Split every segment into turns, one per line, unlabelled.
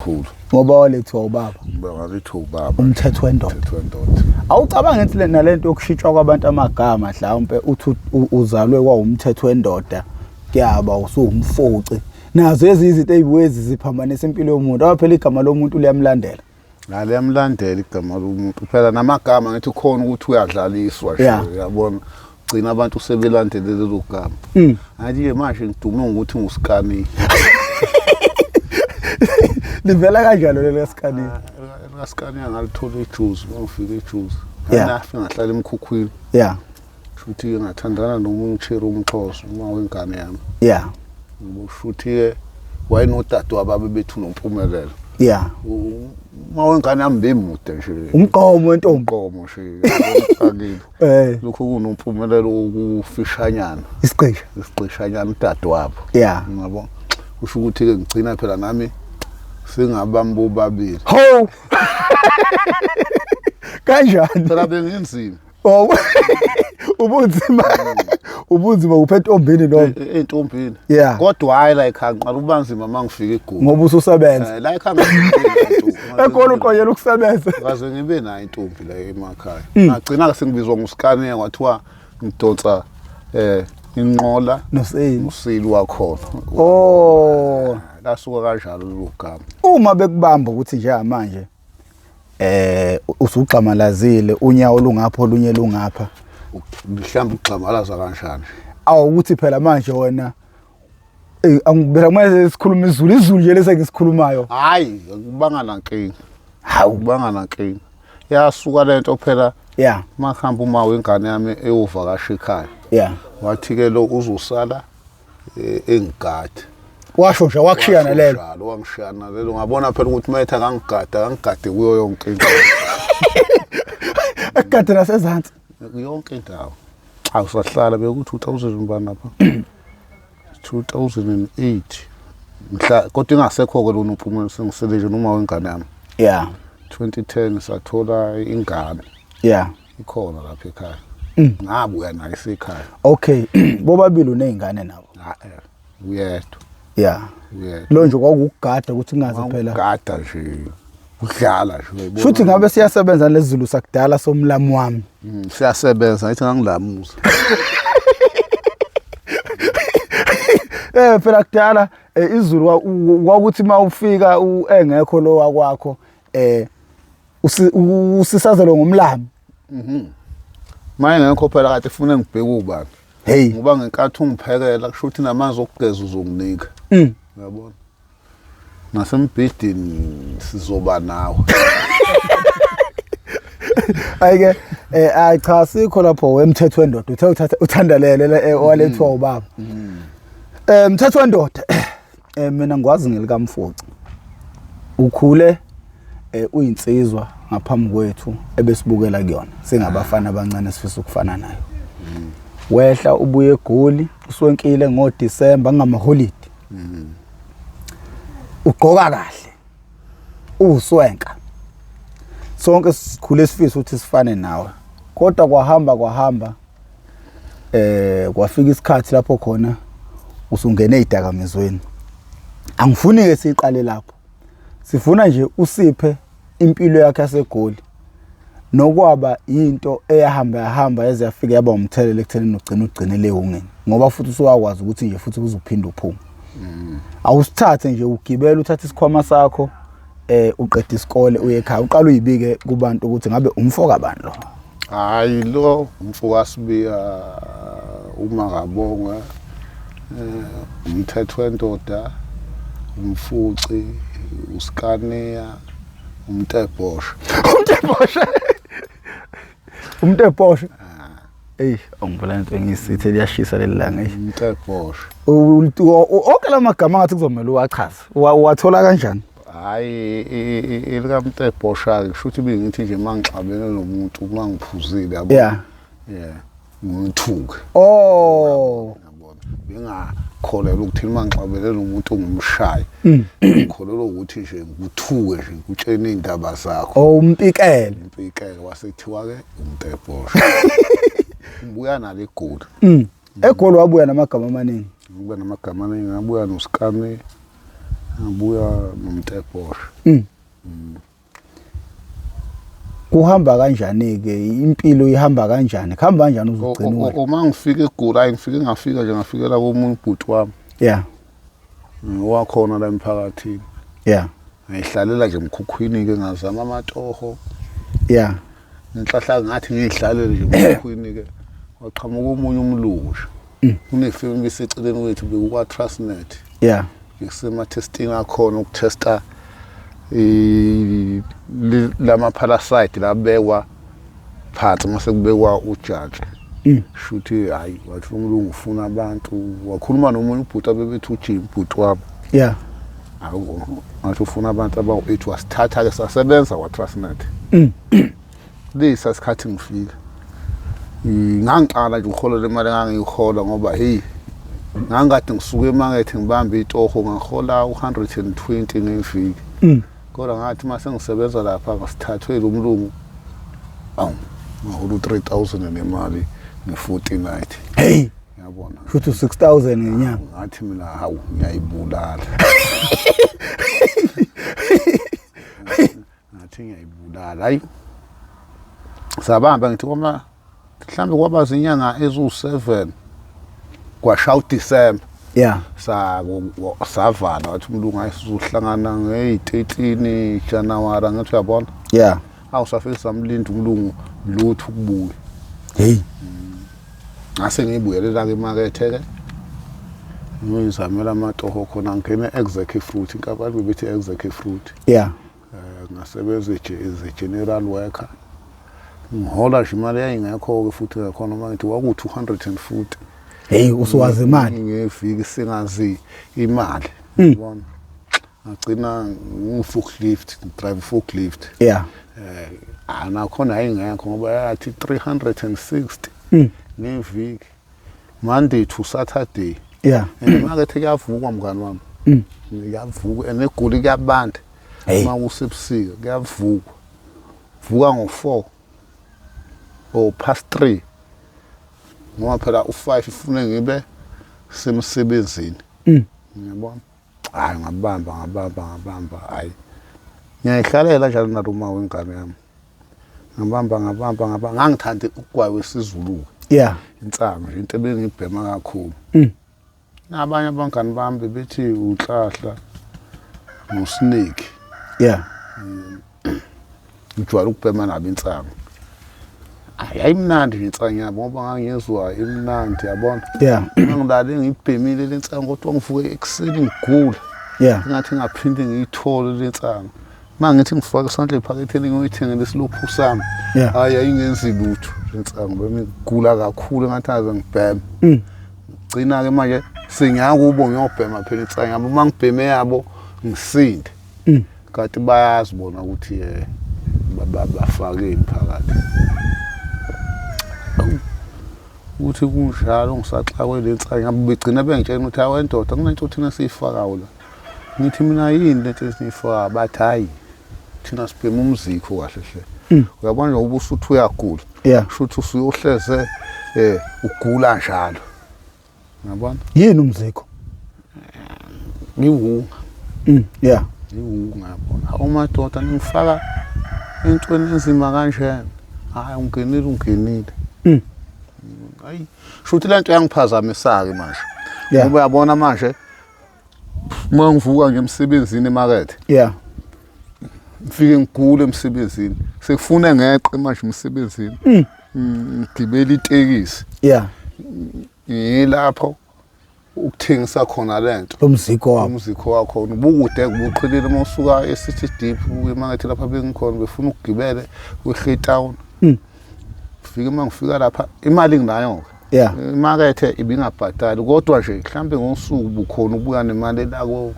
kakhulu
ngoba walethwa ubaba
ngalethu ubaba
umthetho wendoda awucabanga ukuthi nalento yokushitshwa kwabantu amagama mhlawumbe uthi uzalwe kwawumthetho wendoda kuyaba usumfoci nazo ezizinto ezibuwezi ziphambanisa impilo yomuntu abaphela igama lomuntu liyamlandela
liyamlandela igama lomuntu phela namagama ngithi khona ukuthi uyadlaliswa uyabona gcina abantu sebelandelele lo gama athi ke manje ngidume ukuthi nguskani
livela kanjalo le skani
skani ngalithola ijuice mangifika ijuice anafika ngahlala emkhukhwini futhi ngathandana nomunye ucheri umxhosa uma wengane yami futhi wayinodade wababe bethu nompumelelo uma wengane yami bemude nje
umqomo wentombi
umqomo nje akile lokho kunompumelelo okufishanyana isiqeshanyana udade wabo ngiyabo kusho ukuthi ke ngicina phela nami singabambo babili
ho kanjani
phela bengenzima
ubunzima uphethe entombini lo
entombini kodwa hayi la ekhaya ngiqala ubanzima mangifika eGoli
ngoba ususebenza
la ekhaya
eGoli uqonyela ukusebenza
ngaze ngibe nayo intombi la emakhaya ngagcina sengibizwa nguskane kwathiwa ngidonsa inqola nosili wakhona lasuka kanjalo lo gama
uma bekubamba ukuthi nje manje usuxamalazile unyawo lungapha olunye lungapha
mhlawumbe uxamalaza kanjani
ukuthi phela manje wena angibela manje sikhuluma izulu nje lese ngisikhulumayo
hayi akubanga nankinga akubanga nankinga yasuka lento phela makhamba uma wengane yami eyovakasha ekhaya wathi ke lo uzosala engigade
washo nje wakushiyana lelo
wangishiyana lelo ngabona phela ukuthi mayethe angigade kuyo yonke into
ekade nasezantsi
yonke indawo awusahlala bekuthi 2000 banapha 2008 mhla kodwa ingasekho ke lo nomphumela sengisele nje noma wengane yami 2010 sathola ingane ikhona lapha ekhaya ngabuya naye esekhaya
okay bobabili unezingane nabo
uyedwa
lo nje kwakugada ukuthi kungaze phela
gada nje udlala nje
futhi ngabe siyasebenza lezulu sakudala somlami wami
siyasebenza ngithi ngangilamuza
phela kudala izulu kwakuthi mawufika engekho lo wakwakho usisazelo ngomlami
manje ngekho phela kade ufuna ngibheke ubani ngoba ngenkathi ungiphekela kusho ukuthi namanzi okugeza uzonginika uyabona nasembhedeni sizoba nawe
ayike cha sikho lapho wemthetho wendoda uthe uthandalele walethwa ubaba mthetho wendoda mina ngwazi ngelika Mfoci ukhule uyinsizwa ngaphambi kwethu ebesibukela kuyona singabafana abancane sifisa ukufana nayo wehla ubuye eGoli uswenkile ngoDisemba ngamaholide ugqoka kahle uswenka sonke sikhule sifisa ukuthi sifane nawe kodwa kwahamba kwafika isikhathi lapho khona usungene ezidakamizweni angifuni ke siqale lapho sifuna nje usiphe impilo yakhe yaseGoli nokwaba into eyahamba eziyafika yaba umthelele ekuthenini ugcinele ungene ngoba futhi uswakwazi ukuthi nje futhi uzophinda uphuma awusithathe nje ugibela uthathe isikhwama sakho uqeda isikole uye ekhaya uqala uyibike kubantu ukuthi ngabe umfoka bani lo
hayi lo umfoka sibiya uma ngabonga umthetho wendoda umfuci uskania umtebosha
umtebosha ongibona into engisithi liyashisa lelanga
umtebosha
onke lamagama ngathi kuzomela uwachaza wathola kanjani
hayi ilika mtebosha kusho ukuthi bengithi nje mangixabene nomuntu mangiphuzile yabo ngithuke bengakholelwa ukuthi mangixabene nomuntu ngumshayi ngikholelwa ukuthi nje nguthuke nje ngutshene indaba zakho
umpikele
wasethiwa ke umtebosha ubuya nale eGoli
eGoli wabuya namagama amaningi
ubuya namagama amaningi ngabuya noskane ngabuya nomtebosha.
Kuhamba kanjani ke impilo ihamba kanjani? Kuhamba kanjani uzugcina?
Uma ngifika eGoli ngafika nje ngafikela komunye ubhuti wami.
Yeah.
Wakhona la emphakathini.
Yeah.
Ngihlalela nje emkhukhwini ke ngazama amatoho.
Yeah.
Inhlahla ngathi ngihlalele nje emkhukhwini ke. Waqhamuka omunye umlusha. Kunefilm biseceleni kwethu bekukwa Trustnet.
Yeah.
Ngisema testing akhona ukutesta lama parasite labekwa phansi mase kubekwa ujaji. Shuthi hayi wathi umlungu ufuna abantu wakhuluma nomunye ubhuti abebethi uJim ubhuti wabo.
Yeah.
Awu wathi ufuna abantu abawu8 wasithatha ke sasebenza kwa Trustnet. Lesa sikhathi ngifika. Ngangicala nje uhola le mali engangiyihola ngoba hey ngangikade ngisuke emakethe ngibamba itoho ngahola u120 ngeviki. Kodwa ngathi mase ngisebenza lapha ngasithathwe lo mlungu. Awu ngahola u3000 nemali nge40 night.
Hey
yabona.
Futhi 6000 ngenyanga.
Ngathi mina hawu ngiyayibulala. Ngathi ngiyayibulala. Hayi. Sabamba ngithi koma mhlambe kwaba zinyanga ezu7 kwashaya December.
Yeah.
Savala wathi umlungu ayisizohlangana nge13 January ngathi uyabona.
Yeah.
Awusafike samlinda umlungu lutho kubuya.
Hey.
Ngase ngibuyelela ke emakethe ke. Ngizamela amatoho khona ngene Executive Fruit inkampani bebethi Executive Fruit.
Yeah.
Ngasebenza general worker. Ngihola nje imali yayingekho ke futhi ngakhona mangithi kwaku 240.
Hey usuwazi imali
ngeviki singazi imali. Yabona. Ngagcina ngiforklift, drive forklift.
Yeah.
Nakhona ayingekho ngoba yathi 360 ngeviki Monday to Saturday.
Yeah.
Emakethe kuyavukwa mngani wami. Kuyavuka eneGoli kuyabanda. Uma usebusika kuyavukwa. Vuka ngo4 or past 3. Ngoba phela u5 ufune ngibe semsebenzini. Ngiyabona. Hayi ngabamba hayi. Ngiyayihlalela njalo naruma wengane yami. Ngabamba ngangithanda ukugwayi wesizulu.
Yeah.
Insango into ebengibhema kakhulu. Nabanye abangani bami bebethi uhlahla noSnake.
Yeah.
Ngijwayele ukubhema nabo insango. Ayimnandi insango yabo ngoba ngangiyezwa imnandi yabona.
Yeah.
Ngilale ngibhemile lensango kodwa ngivuke ekseni ngigula.
Yeah.
Ngathi ngaphinde ngiyithole lensango. Mangithi ngifaka isandla ephaketheni ngiyithengele isilophu sami. Hayi ayingenzi lutho lensango bengigula kakhulu ngathi aze ngibheme. Gcina ke manje sengiyakubo ngiyobhema phela insango yabo mangibheme yabo ngisinde. Kanti bayazi bona ukuthi bafake imphakathi. Uthi kunjalo ngisaxakwe lensango yabo begcina bengitshela ukuthi awendoda kunento thina siyifakayo la. Ngithi mina yini lento esifaka bathi hayi thina sibhema umzikho kahle hle. Uyabona nje ubusuthi uyagula. Shuthi usuyohleze ugula njalo. Ngiyabona?
Yini umzikho?
Ngiwunga.
Yeah.
Ngiwunga yabona. Umadoda ngifaka entweni enzima kanjena. Hayi ungenile. Hayi shuthi lento yangiphazamisa ke manje. Ngoba uyabona manje mangivuka ngemsebenzini emakethe.
Yeah.
Ngifike ngigule emsebenzini. Sekufuna ngeqe manje emsebenzini. Ngibela itekisi.
Yeah.
Yilapho ukuthengisa khona lento.
Umzikho wakho.
Umzikho wakho ubukude kubuqilile mawusuka eCity Deep emakethe lapha bengikhona befuna ukugibele weHlaytown. Ufike mangifika lapha imali nginayo.
Yeah.
Imakethe ibingabhadali kodwa nje mhlambe ngosuku bukhona ubuya nemali lako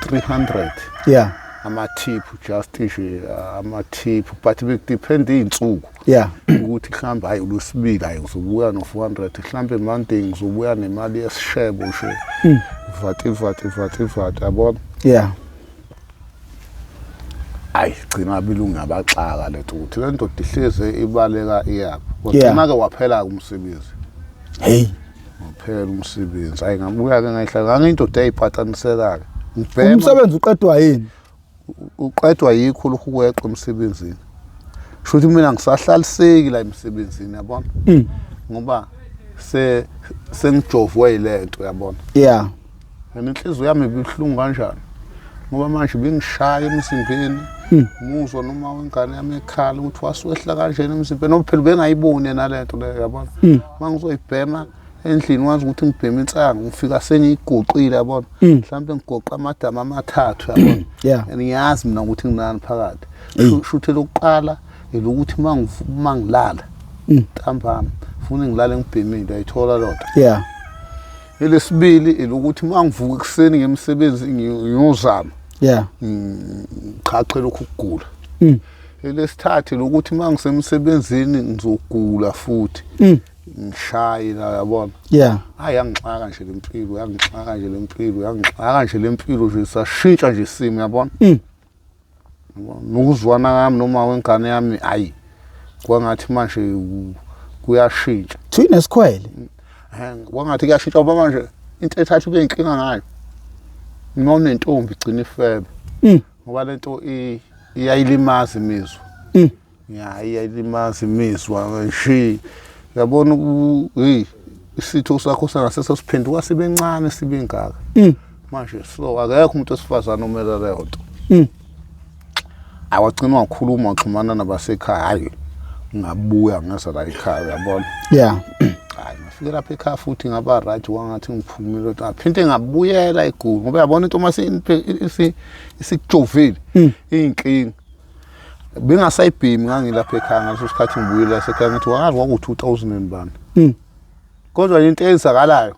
300.
Yeah.
Ama-tip just nje ama-tip but bekudepend insuku.
Yeah.
Ukuthi mhlambe hayi uLwesibili hayi ngizobuya no400 mhlambe Monday ngizobuya nemali yesishebo nje. Vat yabona.
Yeah.
Hayi gcina bilunga abaxaka lethu ukuthi lento dihleze ibaleka iyapha. Kodwa ke waphela umsebenzi.
Hey.
Waphela umsebenzi. Hayi ngabuya ke ngayihlala ngindoda eyiphathaniseka ngibhema
umsebenzi uqedwa yini
uqedwa yikho lokhu kweqa emsebenzini shothi mina ngisahlaliseki la emsebenzini yabona ngoba sengijovwe ilento yabona
yeah
inhliziyo yami ibihlungu kanjani ngoba manje bengishaya emzimbeni umuzwa noma wengane yami ekhala ukuthi waswehla kanjeni emzimbeni ngoba phela bengayiboni nalento leyo yabona mangizoyibhema endlini wazi ukuthi ngibhema insanga ngifika sengiyiguqile yabona mhlawumbe ngigoqa amadama amathathu yabona
yeah
ngiyazi mina ukuthi nginani phakathi shuthe lokuqala elokuthi mangilala ntambama ufuna ngilale ngibhemile ayithola lodwa
yeah
elesibili elokuthi mangivuka ekseni ngemsebenzi ngiyozama
yeah
ngiqhaqhe lokhu ukugula elesithathu lokuthi mangisemsebenzini ngizogula futhi ngishaye la yabona
yeah
hayi yangixaka nje lempilo yangixaka nje lempilo yangixaka nje lempilo nje sashintsha nje isimo yabona nokuzwana ngami noma wengane yami ayi kwangathi manje kuyashintsha
thina esikhwele
kwangathi kuyashintsha ngoba manje into ethathu beyinkinga ngayo noma nentombi igcina ifebe ngoba lento iyayilimaza imizwa iyayilimaza imizwa nje yabona isitho sakho sangasese siphenduka sibencane sibengaka manje so akekho umuntu osifazana omela leyo nto awagcina wakhuluma waxhumana nabasekhaya hayi ngabuya ngasa la ekhaya yabona
yeah
hayi ngafika lapha ekhaya futhi ngaba right wangathi ngiphumile aphinde ngabuyela eGoli ngoba yabona into mase isikujovile inkingi bengasayibhimi ngangilapha ekhaya ngaleso sikhathi ngibuyela esekhaya ngithi wangazi kwaku2000 bani kodwa into eyenzakalayo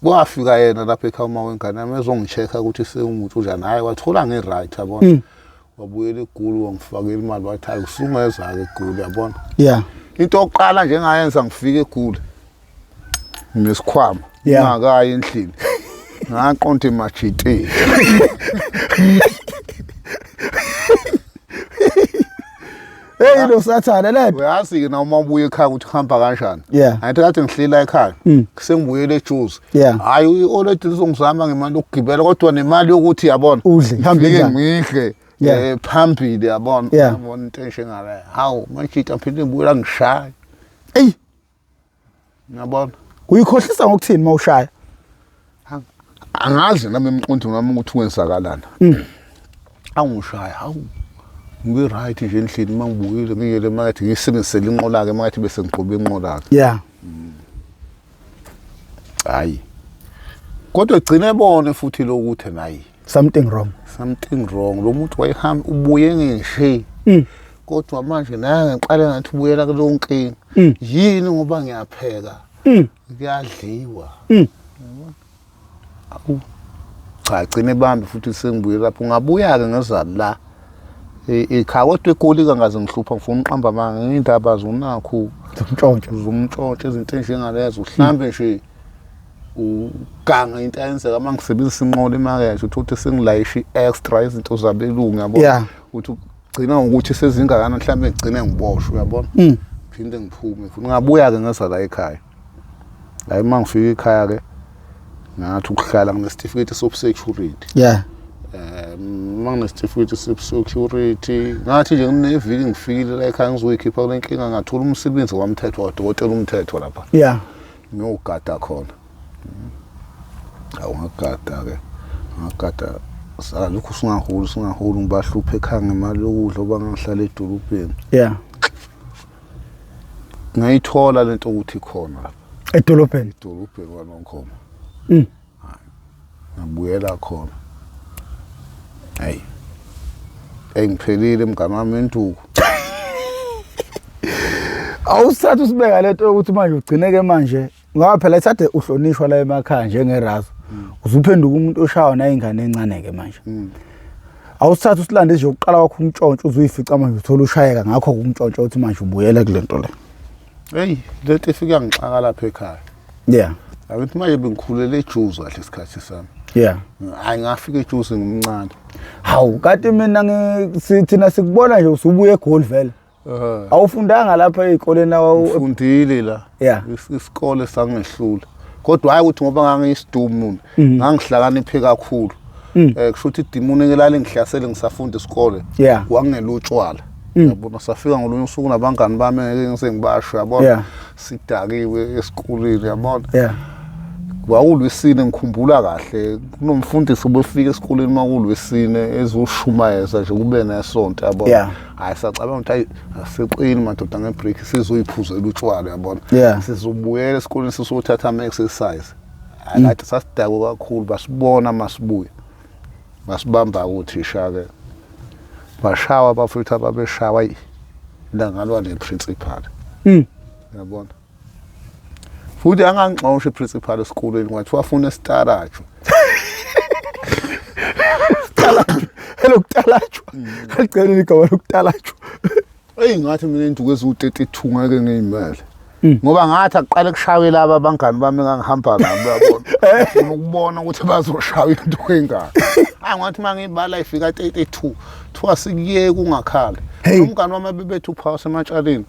kwafika yena lapha ekhaya uma wengane yami ezongichecka ukuthi sengumuntu njani hayi wathola ngeright yabona wabuyela eGoli wangifakela imali wathi hayi usungeza ke eGoli yabona
yeah
into oqala nje ngayenza ngifike eGoli nesikhwama ngakayi endlini ngaqonda emajiteni
hey lo sathana lento
uyazi ke noma ubuye ekhaya ukuthi uhamba kanjani
yeah
ayithi kade ngihlela ekhaya sengibuyele eJozi hayi already ngizongizama ngemali yokugibela kodwa nemali yokuthi yabona
udle
ngihambile ngidle phambili yabona yabona into enjengale hawu manje iphinde ngibuyela ngishaya
ey
ngiyabona
uyikhohlisa ngokuthini mawushaya
angazi nami emqondo nami ukuthi wenzakalana angishaya hawu ngibe right nje endlini mangibuyile ngiyele manje ngisebenzisela inqola ke manje bese ngiqobe inqola ke
yeah
hayi kodwa gcine ebone futhi lokuthi nayi
something wrong
lo muntu wayehamba ubuye ngishe kodwa manje naye ngiqale ngathi ubuyela kulonke yini ngoba ngiyapheka kuyadliwa awu cha gcine bambi futhi sengibuyela lapho ngabuya ke ngezala la ekhaya kodwa eGoli kangaze ngihlupha ngifuna uqamba manga ngindaba zonakho zomntshontsho izinto enjengalezo uhlambe nje uganga into ayenzeka mangisebenzisa inqola emakethe ukuthi sengilayisha extra izinto zabelungu yabona ukuthi ugcina ngokuthi sezingakana mhlambe ngigcine ngiboshwe uyabona phinde ngiphume futhi ngabuya ke ngeza la ekhaya hayi mangifika ekhaya ke ngathi ukuhlala nginesitifiketi sobsecurity manginesitifiketi sobsecurity ngathi nje ngineviki ngifikile la ekhaya ngizoyikhipha kule nkinga ngathola umsebenzi wamthetho wadokotela umthetho lapha ngiyogada khona awungagada ngagada salokhu singaholi ngibahluphe ekhaya ngemali yokudla oba ngihlala edolobheni ngayithola lento ukuthi khona lapha
edolobheni
kwaNongoma ngabuyela khona hayi engiphelile mngani wami entuku
awusathu usibeka lento ukuthi manje ugcineke manje ngoba phela ethathe uhlonishwa la emakhaya njengerazo uzuphenduka umuntu oshawa na ingane encane ke manje awusathu usilande nje uqala wakho umntshontsho uzuyifica manje uthola ushayeka ngakho kumntshontsho uthi manje ubuyela kulento le
hey lento ifika ngixaka lapha ekhaya ayithi manje bengikhulele eJozi kahle isikhathi sami hayi ngafika eJozi ngimncane
hawu kade mina thina sikubona nje usubuye eGoli vele awufundanga lapha ezikoleni nawo
ufundile la isikole sangehlula kodwa hayi ukuthi ngoba ngangiyisidumu ngangihlakaniphe kakhulu kusho ukuthi idimoni engelale ngihlasele ngisafunda isikole kwangela utshwala yabona safika ngolunye usuku nabangani bami ngeke ngisengibasho yabona sidakiwe esikoleni yabona kwakulwesine ngikhumbula kahle kunomfundisi obefika esikoleni makulwesine ezoshumayeza nje kube nesonto yabona hayi sacabanga ukuthi aseqini madoda ngebreak sizoyiphuzela utshwala yabona sizobuyela esikoleni sisothatha ama exercise akathi sasidako kakhulu basibona masibuya basibamba uthisha ke bashawa abafowethu ababeshawa langalwa neprincipal yabona futhi angangixoshe iprincipal esikoleni wathi wafuna esitarajo
hello kutalajwa ngicela igama lokutalajwa
ngathi mina induku ezu32 ngeke ngiyimali ngoba ngathi aqale kushawe laba abangani bami engangihamba nabo yabona ufuna ukubona ukuthi bazoshawa into engaka ngathi mangibala ifika 32 thiwa sikuyeke ungakhala umngani wami bebethu phakathi ematshaleni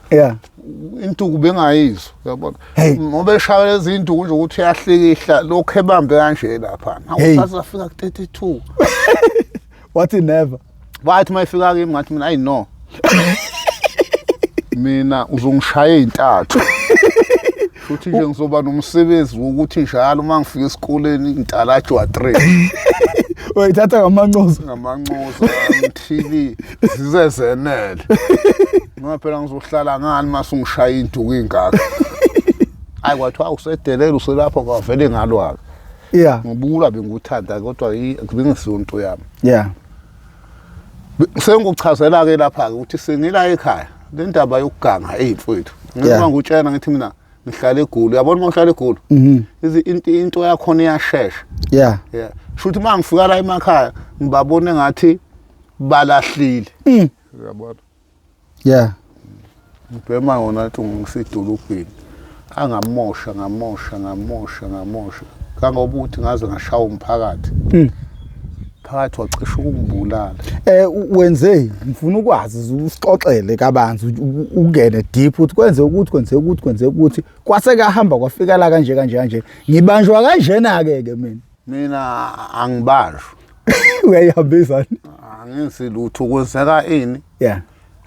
intuku bengayizwa yabona ngoba eshawe lezi induku nje ukuthi uyahlikihla lokho ebambe kanje lapha awusasafika ku32
wathi never
wathi mayifika kimi ngathi mina I know mina uzongishaya ezintathu futhi nje ngizoba nomsebenzi wokuthi njalo mangifika esikoleni intalajwa 3
uyithatha ngamancozo
TV zizezenele noma phela ngizohlala ngani mase ngishaya induku ingaka hayi kwathiwa usedelela uselapho kwavele ngalwaka ngibula benguthanda kodwa bengisonto yami senguchazela ke lapha ukuthi sengila ekhaya le ndaba yokuganga ezimfowethu ngiba ngutshena ngithi mina ngihlala eGoli yabona uma uhlala eGoli into yakho iyashesha futhi mangifika la emakhaya ngibabone ngathi balahlile uyabona ngibhema wona ukuthi ngisedolobheni angamosha kangoba ukuthi ngaze ngashawa umphakathi phakathi wacisha ukungibulala
wenze ngifuna ukwazi usixoxele kabanzi ungene deep uthi kwenze ukuthi kwase kahamba kwafika la kanje ngibanjwa kanjena ke
mina angibanjwa
uyayihambisa
angisi lutho kwenzeka ini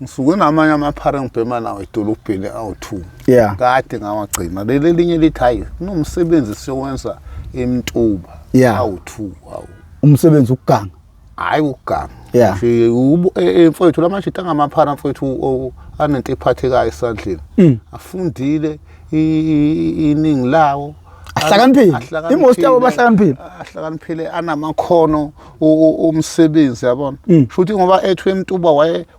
ngisuke namanye amaphara ngibhema nawo edolobheni awu2 kade ngawagcina leli linye lithi hayi kunomsebenzi siyowenza eMtuba awu2
umsebenzi ukuganga
hayi ukuganga nje mfowethu lamashita ngamaphara mfowethu anento ephathekayo esandleni afundile iningi lawo
ahlakaniphile imost yabo
bahlakaniphile anamakhono omsebenzi yabona futhi ngoba ethu eMtuba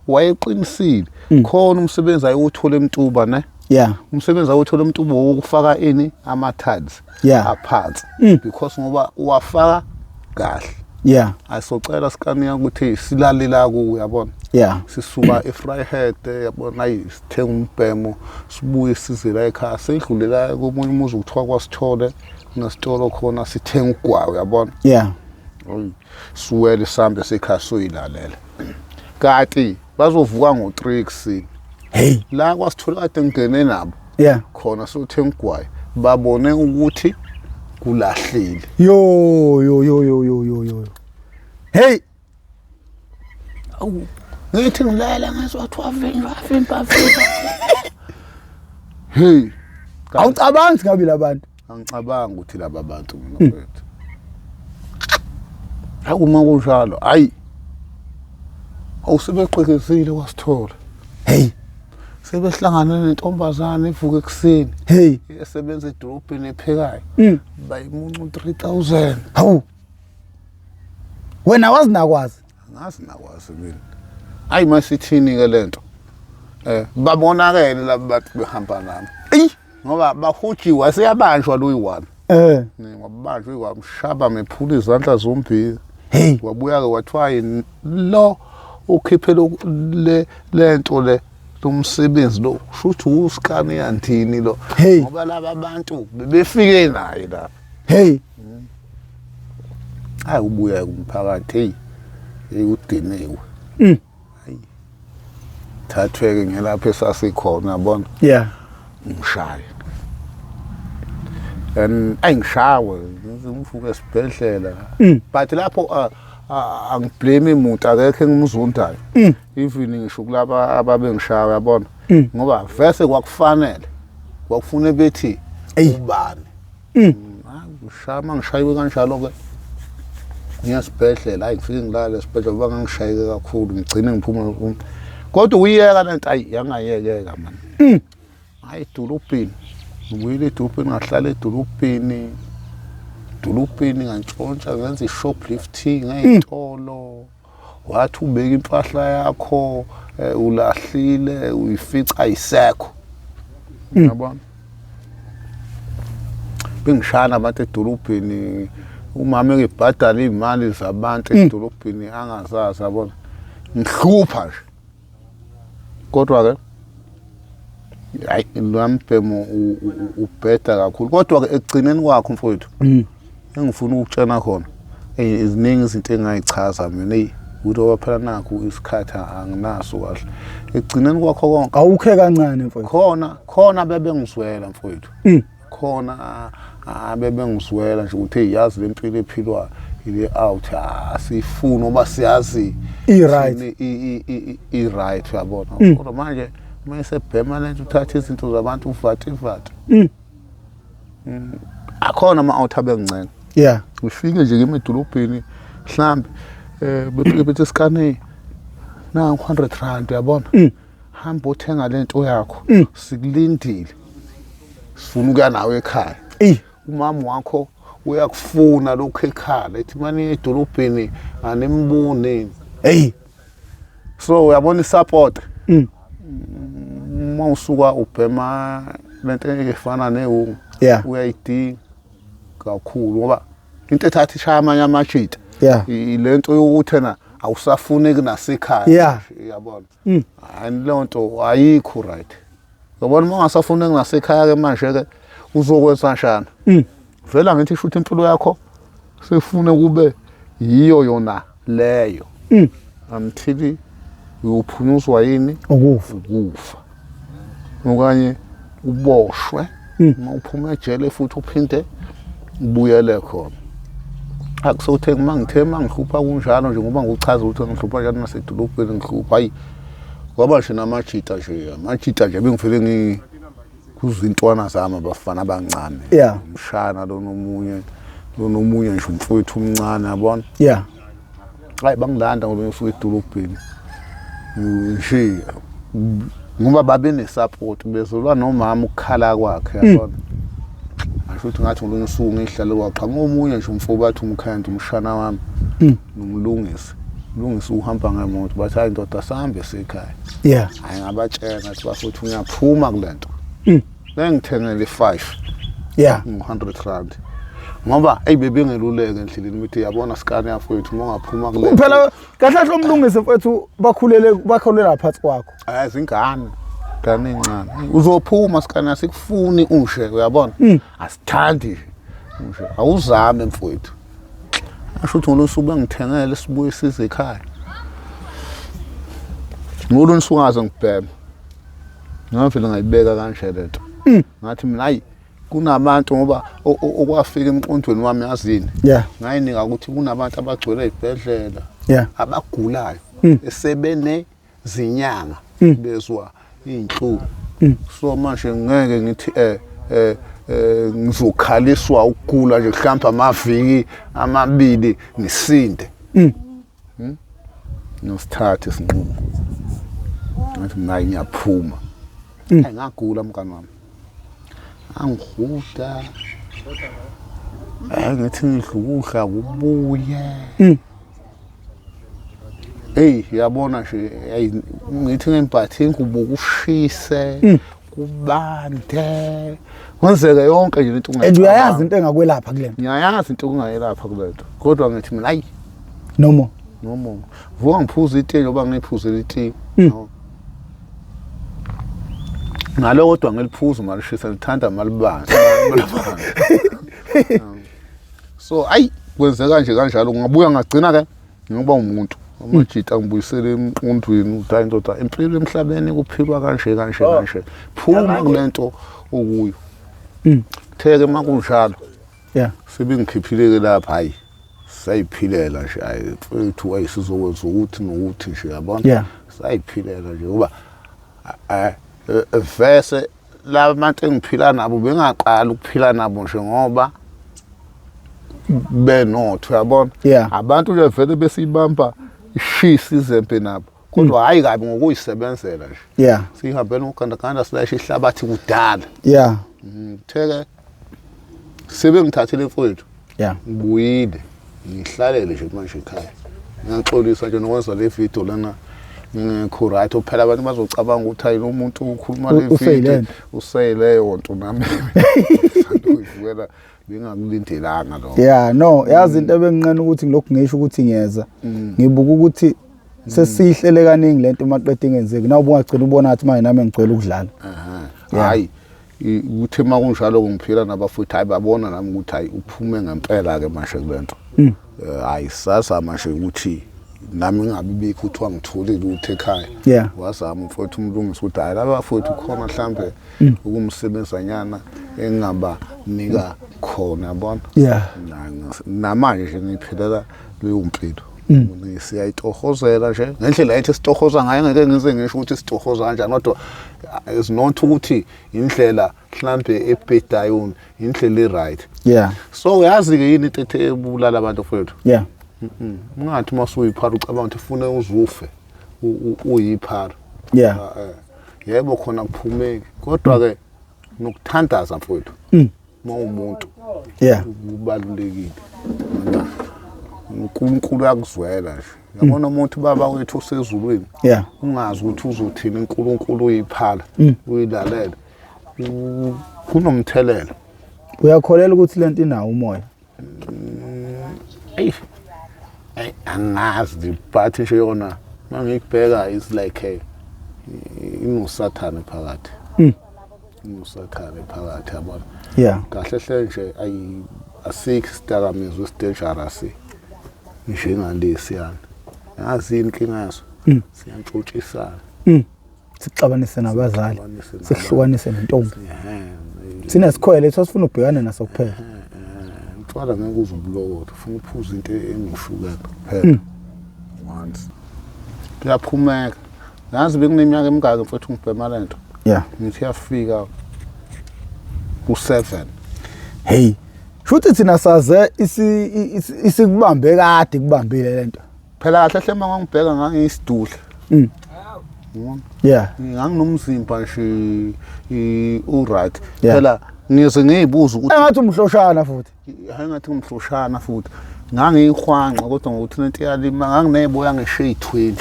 wayeqinisile khona umsebenzi ayewuthola eMtuba ne umsebenzi awuthola eMtuba wokufaka ama-tiles aphansi because ngoba wafaka kahle asocela sikaniya ukuthi silalela ku yabona sisuka eVryheid yabona ayisithenga umbhemo sibuye sizela ekhaya sedlulela komunye umuzi ukuthiwa kwaSithole nesitolo khona sithenga ugwayi yabona suwele sambe sekhaya soyilalela kanti bazovuka ngo3 ekseni la kwaSithole kade ngene nabo khona sothenga ugwayi babone ukuthi kulahlile
yo hey
awu ngithi ngilala ngizwa wathi wavimba hey
awucabangi ngabe labantu
angicabanga ukuthi laba bantu mina mfethu akuma kunjalo hayi awusebeqekezile kwaSithole sebehlangana nentombazane evuka ekseni esebenza edolobheni ephekayo bayimuncu 3000
hawu wena wazinakwazi
ngazinakwazi mina hayi masithini ke lento babonakele laba bantu behamba nami ngoba bahutshiwe seyabanjwa lo yi1 wabanjwe wamshaba mephula izandla zombili wabuya ke wathiwa lo ukhiphe lento le umsebenzi lo futhi uskani yandini lo ngoba laba bantu bebefike naye la hayi ubuya kumphakathi udiniwe hayi thathweke ngelapha esasikhona yabona ngishaya and ayingishawe ngimfuka esibhedlela but lapho angiblame umuntu akekho engimzondayo even ngisho kulaba ababengishaya uyabona ngoba vese kwakufanele kwakufune bethi ubani ngishaya ngishayiwe kanjalo ke ngiyasibhedlela hayi ngifike ngilala esibhedlela bangangishayeke kakhulu ngigcine ngiphuma kodwa uyiyeka lento ayi yangayekeka man hayi edolobheni ngibuyile edolobheni ngahlala edolobheni ngantshontsha ngenza i-shoplifting ngey'tolo wathi ubeka impahla yakho ulahlile uyifica ayisekho yabona bengishana abantu edolobheni umama ngebhadala izimali zabantu edolobheni angazazi yabona ngihlupha nje kodwa ke hayi lwambhemo ubheda kakhulu kodwa ke ekugcineni kwakho mfowethu engifuna ukutshena khona eziningi izinto engayichaza mina ukuthi waphela nakho isikhathi anginaso kahle ekugcineni kwakho konke
awukhe kancane mfowethu
khona bebengizwela mfowethu khona bebengizwela nje ukuthi yazi lempilo ephilwa ile out asifuna oba siyazi i-right uyabona kodwa manje mayese permanent uthatha izinto zabantu uvate akhona ama-out abengincane
yeah
ufike nje emedolobheni mhlambe bethi sikane na 100 rand uyabona hamba uthenga lento yakho sikulindile sifuna ukuya nawe ekhaya umama wakho uyakufuna lokho ekhaya ethi manje edolobheni animbone so uyabona isupport mawusuka ubhema lento efana newu uyayidinga kakhulu ngoba into ethatha ishaya amanye amashita ilento yokuthi na awusafuneki nasekhaya yabona and lonto ayikho right yabona mangasafuneki nasekhaya ke manje ke uzokwenza njani vela ngithi shutha impilo yakho sefune kube yiyo yona leyo until uyophunyuzwa yini ukufa okanye uboshwe mawuphuma ejele futhi uphinde ubuyele khona akusothe mangithema ngihlupha kunjalo nje ngoba ngokuchaza ukuthi ngihlupha kanjani nasedolobheni ngihlupha hayi kwaba nje namajita nje bengifike kuzintwana zami abafana abancane umshana lo nomunye nje umfowethu umncane yabona hayi bangilanda ngosuku edolobheni nje ngoba babe nesupport bezolwa nomama ukukhala kwakhe yabona asho ukuthi ngathi ngolunye usuku ngihlale kwaqhamuka omunye nje umfowethu bathi umkhandi umshana wami nomlungisi uhamba ngemoto bathi hayi ndoda sihambe sekhaya hayi ngabatshela ngathi bafuthu ngiyaphuma kulento ngithengele 5 100 rand ngoba bebengeluleke endleleni ukuthi yabona sikane yafowethu mongaphuma kulento
phela kahle umlungisi mfowethu bakhulela phansi kwakho
izingane ngane encane uzophuma sikane asikufuni unshe uyabona asithandi unshe awuzame mfowethu asho ukuthi ngolosuku bengithengele sibuye size ekhaya ngolunye usungaze ngibhema ngavele ngayibeka kanje lento ngathi mina hayi kunabantu ngoba okwafika emqondweni wami yazini ngayinika ukuthi kunabantu abagcwele ezibhedlela abagulayo esebene zinyanga bezwa inhlungu so manje ngeke ngithi ngizokhaliswa ukugula nje mhlawumbe amaviki amabili ngisinde nosithathe isinqumo ngathi mina ngiyaphuma ngagula mngani wami angihuda ngithi ngidlukudla kubuye yabona nje ngithi ngempathe ingubo kushise kubande kwenzeke yonke nje into
and uyayazi into engakwelapha kule
ngiyayazi into engayelapha kulento kodwa ngithi mina hayi
no
more vuka ngiphuza iti ngoba ngiphuzela iti ngalo kodwa ngeliphuza malishisa lithanda malibanzi so ayi kwenzeka nje kanjalo ngabuya ngagcina ke ngoba umuntu amajita ngibuyisele emqondweni uthi indoda impilo emhlabeni kuphilwa kanje phuma kulento okuyo theke makunjalo sebengikhiphileke lapha hayi sayiphilela nje mfethu ayisizokwenza ukuthi nokuthi nje yabona sayiphilela nje ngoba vese labantu engiphila nabo bengaqala ukuphila nabo nje ngoba benotho yabona abantu nje vele besibamba ishisa izempe nabo kodwa hayi kabi ngokuyisebenzela nje sihambela ugandaganda silayisha ihlabathi kudala theke sebengithathile mfowethu ngibuyile ngihlalele nje manje ekhaya ngiyaxolisa nje nokwenza le video lana ngikho right phela abantu bazocabanga ukuthi hayi lo muntu ukhuluma le video useyileyo nto nami sandoyivela bengakulindelanga lo
no yazi into ebenginqena ukuthi ngilokhu ngisho ukuthi ngiyeza ngibuka ukuthi sesihlele kaningi lento maqedwe ingenzeki nawe ubungagcina ubona athi manje nami ngicela ukudlala
hayi ukuthi makunjalo ngiphila nabafuthi hayi babona nami ukuthi hayi uphume ngempela ke manje kulento hayi sasa manje ukuthi nami ngabibikho ukuthi wangitholile ukuthi ekhaya wazama mfowethu umlungisi ukuthi hayi labafuthi khona mhlambe ukumsebenzanyana engaba nika khona yabona namanje nje ngiphilela leyo mpilo siyayitohozela nje ngendlela ethi sitohoza ngayo ngeke ngize ngisho ukuthi sitohoza kanjani kodwa is not ukuthi indlela mhlambe ebhedayo indlela eright so uyazi ke yini into ebulala abantu mfowethu ungathi masuyiphara ucabanga ukuthi ufune uzufe uyiphara yebo khona kuphumeki kodwa ke nokuthandaza mfowethu umuntu ubalulekile uNkulunkulu yakuzwela nje yabona umuntu baba wethu usezulwini ungazi ukuthi uzothina uNkulunkulu uyiphala uyilalela kunomthelela
uyakholela ukuthi lento inawo umoya
angazi but nje yona mangikubheka is like inosathane phakathi inosathane phakathi yabona kahle hle nje asikho isidakamizwa esidangerous njengalesi yana yazi inkinga yaso siyantshutshisana
sixabanise nabazali sihlukanise nentombi sina sikhwele ethi sifuna ubhekana naso kuphela
mfana ngeke uzubulokotha ufuna uphuza into engushukela kuphela once kuyaphumeka yazi bekuneminyaka emingaka mfethu ngibhema lento ngithi yafika ku7
hey futhi thina saze isikubambe kade kubambile lento
phela kahle hle mangangibheka ngangiyisidudla nganginomzimba nje uright phela ngize ngiyibuza ukuthi
engathi umhloshana futhi
engathi umhloshana futhi ngangiyihwanqa kodwa ngokuthi lento iyalima ngangineboya nge-shade 20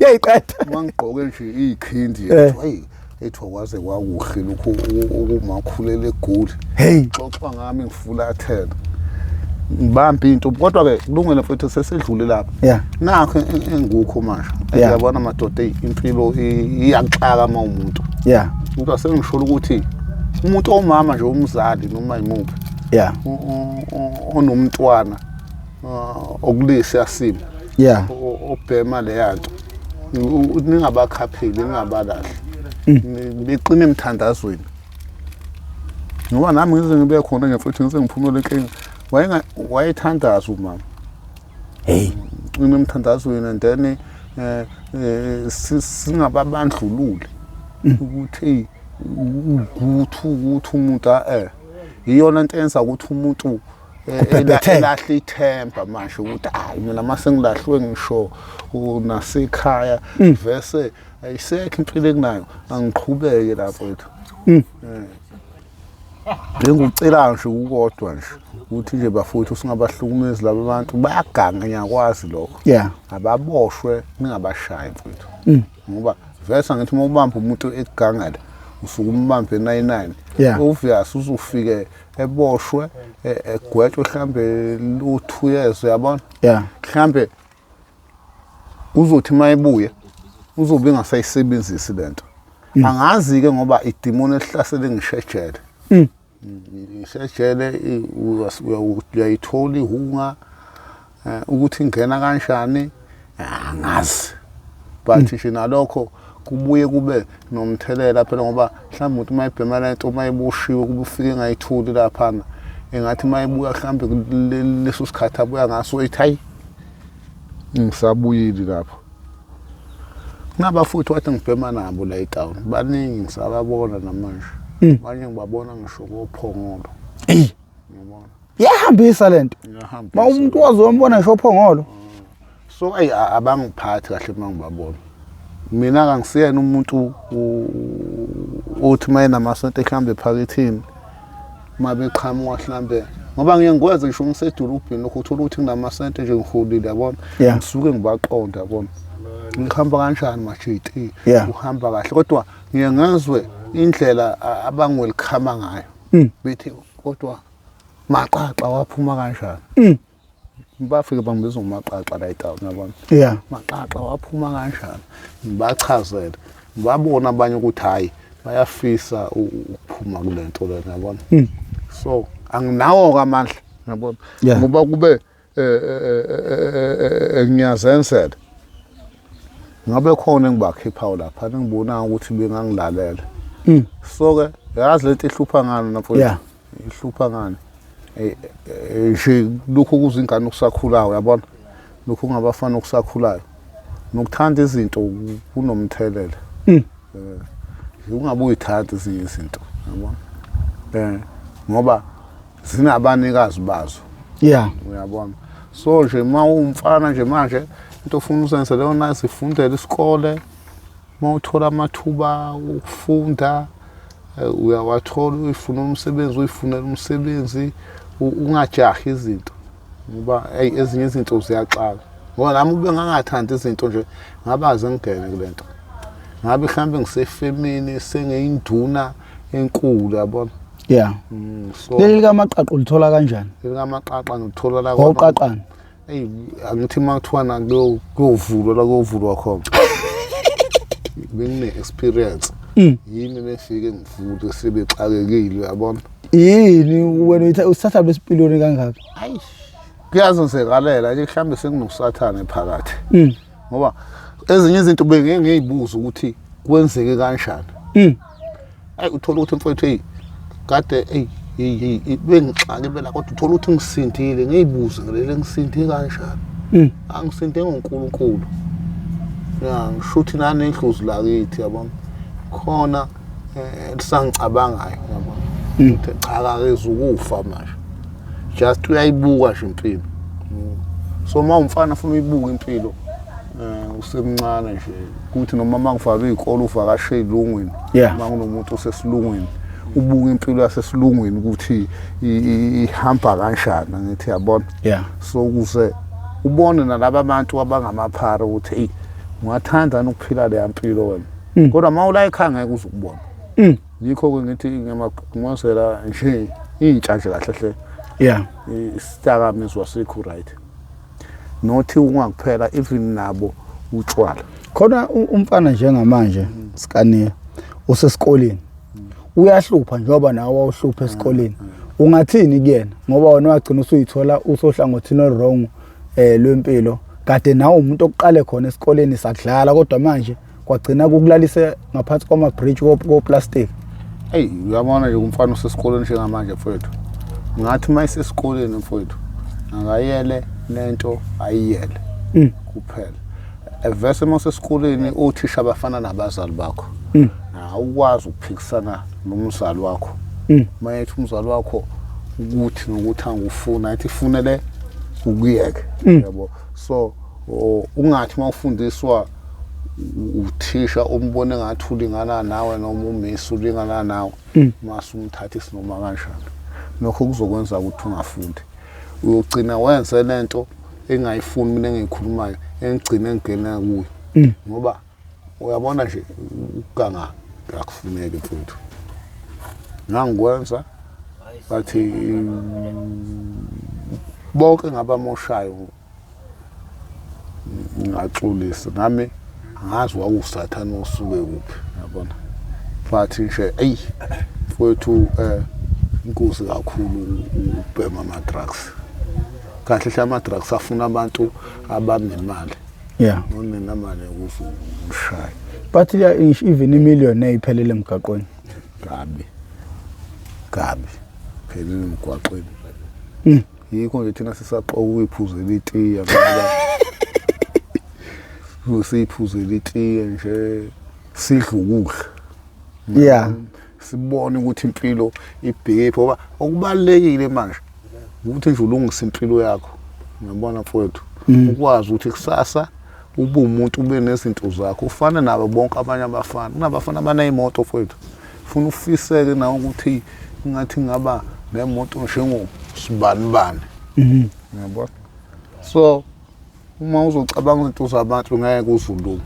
yayiqeda
mangigqoke nje ikhindi hey ethi wakwaze kwakuhle lokho okumakhulele egoli xoxa ngami ngifulathela ngibamba into kodwa ke kulungile mfethu sesedlule lapha nakho engikho manje uyabona madoda impilo iyaxaka umuntu umuntu asengishola ukuthi umuntu omama nje umzali noma imuphi onomntwana okulisa yasimo obhema le yanto ningabakhapheli ningabalahle beqine emthandazweni ngoba nami ngize ngibe khona ngefethu ngize ngiphumule inkinga wayethandaza umama qine emthandazweni and then singababandlululi ukuthi ukuthi umuntu iyona into enza ukuthi umuntu elahle ithemba manje ukuthi hayi mina mase ngilahlwe ngisho nasekhaya vese ayisekho impilo kunayo angiqhubeke lapho ethu bengucela nje ukodwa nje ukuthi nje bafowethu singabahlukumezi laba bantu bayaganga ngiyakwazi lokho ababoshwe ningabashayi mfowethu ngoba vese ngithi uma ubamba umuntu egangala usuke umbambe 99 obvious uzufike eboshwe egwetshwe mhlambe lu2 years uyabona mhlambe uzothi mayebuye uzobe engasayisebenzisi lento angazi ke ngoba idemon elihlasele ngishejele ishejele uyayithola ihunga ukuthi ingena kanjani angazi but nje nalokho kubuye kube nomthelela phela ngoba mhlawumbe umuntu mayibhema lento mayibushiwe kube ufike ngayithuli lapha engathi mayibuya mhlambe leso sikhathi abuya ngaso ethi hayi ngisabuyile lapho. Nabafuthi wathi ngibhema nabo la eTown baningi ngisababona namanje. Manje ngibabona ngisho kophongolo. Ngiyabona.
Yahambisa lento. Ma umuntu wazombona ngisho ophongolo.
So abangiphathi kahle mangibabona. Mina kangisiyena umuntu uthi mayena amasonto ehambe phakethini mabeqhamuka mhlambe ngoba ngiyengikwazi ngisho ngisedolobheni lokho uthola ukuthi nginamasente nje ngihulile yabona ngisuke ngibaqonda yabona ngihamba kanjani mashiti uhamba kahle kodwa ngiyengazwe indlela abangwelkhama ngayo bethi kodwa maqaqa waphuma kanjani bafike bangibiza ngomaqaqa la eTown yabona maqaqa waphuma kanjani ngibachazela ngibabona abanye ukuthi hayi bayafisa ukuphuma kulento lena yabona so anginawo amandla yabona ngoba kube ngiyazensela ngabe khona engibakhiphayo lapha ngibona ukuthi bengangilalela so ke yazi lento ihlupha ngani nafowethu ihlupha ngani nje lokho kuzingane ukusakhulayo yabona lokho ungabafana okusakhulayo nokuthanda izinto kunomthelela ungabe uyithanda ezinye izinto yabona ngoba zinabanikazi bazo uyabona so nje mawumfana nje manje into ofuna usenze leyo nice ifundele isikole mawuthola amathuba okufunda uyawathola uyifuna umsebenzi uyifunela umsebenzi ungajahi izinto ngoba ezinye izinto ziyaxaka ngoba nami ube ngangathanda izinto nje ngabaze ngene kulento ngabe mhlambe ngisefemini sengeyinduna enkulu yabona
so leli kamaqaqa ulithola kanjani
leli kamaqaqa ngithola la
kwaqaqana
angithi makuthiwana kuyovulwa la kuyovulwa khona bengine experience yini befike ngivule sebexakekile yabona
yini wena usatha besipiloni kangaka
hayi kuyazenzekalela nje mhlambe senginosathane phakathi ngoba ezinye izinto bengiyibuza ukuthi kwenzeke kanjani hayi uthola ukuthi mfowethu kade bengixake bela kodwa uthola ukuthi ngisindile ngiyibuze ngelele ngisinde kanjani angisinde ngoNkulunkulu ngishuthi nani endlozi lakithi yabona khona lisangicabangayo yabona ukuthi cha kezukufa manje just uyayibuka nje impilo so mawumfana ufuna uyibuka impilo usemncane nje ukuthi noma mangifaka izikole uvakashe elungwini mangunomuntu osesilungwini ubuka impilo yasesilungwini ukuthi ihamba kanjani ngithi yabona so ukuze ubone nalabo abantu abangamaphara ukuthi hey ungathanda ukuphila le mpilo wena kodwa mawula ekhaya ngeke uzukubona yikho ke ngithi ngimazela nje intsha nje kahle hle isidakamizwa sikho right nothi ungakuphela even nabo utshwala
khona umfana njengamanje sikaniya usesikoleni uyahlupha njengoba nawe wawuhlupha esikoleni ungathini kuyena ngoba wena wagcina usuyithola usohlangothini wrong lwempilo kade nawe umuntu oqale khona esikoleni sakudlala kodwa manje kwagcina kukulalise ngaphansi kwama bridge ko plastic
hey uyabona nje umfana usesikoleni njengamanje mfowethu ngathi mayisesikoleni mfowethu angayele lento ayiyele kuphela evese masesikoleni othisha abafana nabazali bakho awukwazi ukuphikisana nomzali wakho mayethi umzali wakho ukuthi ngokuthi angufuna athi ifunele ukuyeke yabo so ungathi mawufundiswa uthisha umbone ngathi ulingana nawe noma umisi ulingana nawe mase umthatha isinoma kanjani lokho kuzokwenza ukuthi ungafundi uyogcina wenze lento engayifuni mina engiyikhulumayo engigcina ngena kuyo ngoba uyabona nje ukuganga akufuneki mfuthu ngangikwenza bathi bonke ngabamoshayo ngaxolisa nami angazi wakusathana osuke kuphi yabona bathi nje mfuthu inkosi kakhulu ubhema ama drugs kahle hle ama drugs afuna abantu abanemali nonemali ukushaya
but even imillion ayiphelele emgaqweni
gabi phelele emgwaqweni yikho nje thina sisaqoka ukuyiphuzela itiya ngoba siyiphuzela itiya nje sidla ukudla sibone ukuthi impilo ibhekephi ngoba okubalekile manje ukuthi nje ulungise impilo yakho ngiyabona mfowethu ukwazi ukuthi kusasa ube umuntu ube nezinto zakho ufana nabo bonke abanye abafana kunabafana abanezimoto mfowethu ufuna ufiseke nawe ukuthi ngathi ngaba nemoto njengo sibanibani ngiyabona so uma uzocabanga izinto zabantu ngeke uzulu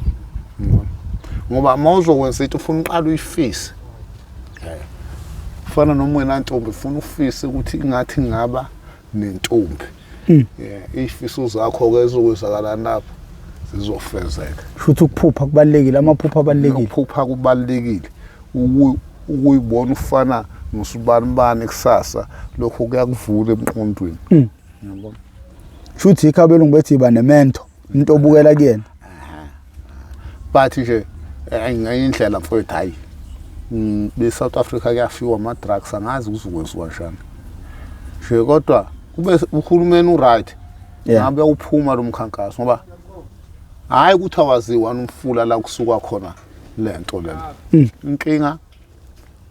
ngoba mawuzokwenza into ufuna uqala uyifise ufana noma wena ntombi ufuna ufise ukuthi ingathi ngaba nentombi ifiso zakho ke ezokwenzakala lapho zizofezeka
futhi ukuphupha kubalekile amaphupha abalekile
ukuphupha kubalekile ukuyibona ufana nosibanibani kusasa lokho kuyakuvula emqondweni ngiyabona
futhi ikhabelo ngibethi iba nemento into obukela kuyena
bathi nje ayingayindlela mfowethu hayi be-South Africa kuyafiwa ama-drugs angazi kuzokwenziwa kanjani nje kodwa kube uhulumeni uright ngabe uphuma lo mkhankaso ngoba hayi ukuthi awaziwa umfula la kusuka khona lento lena inkinga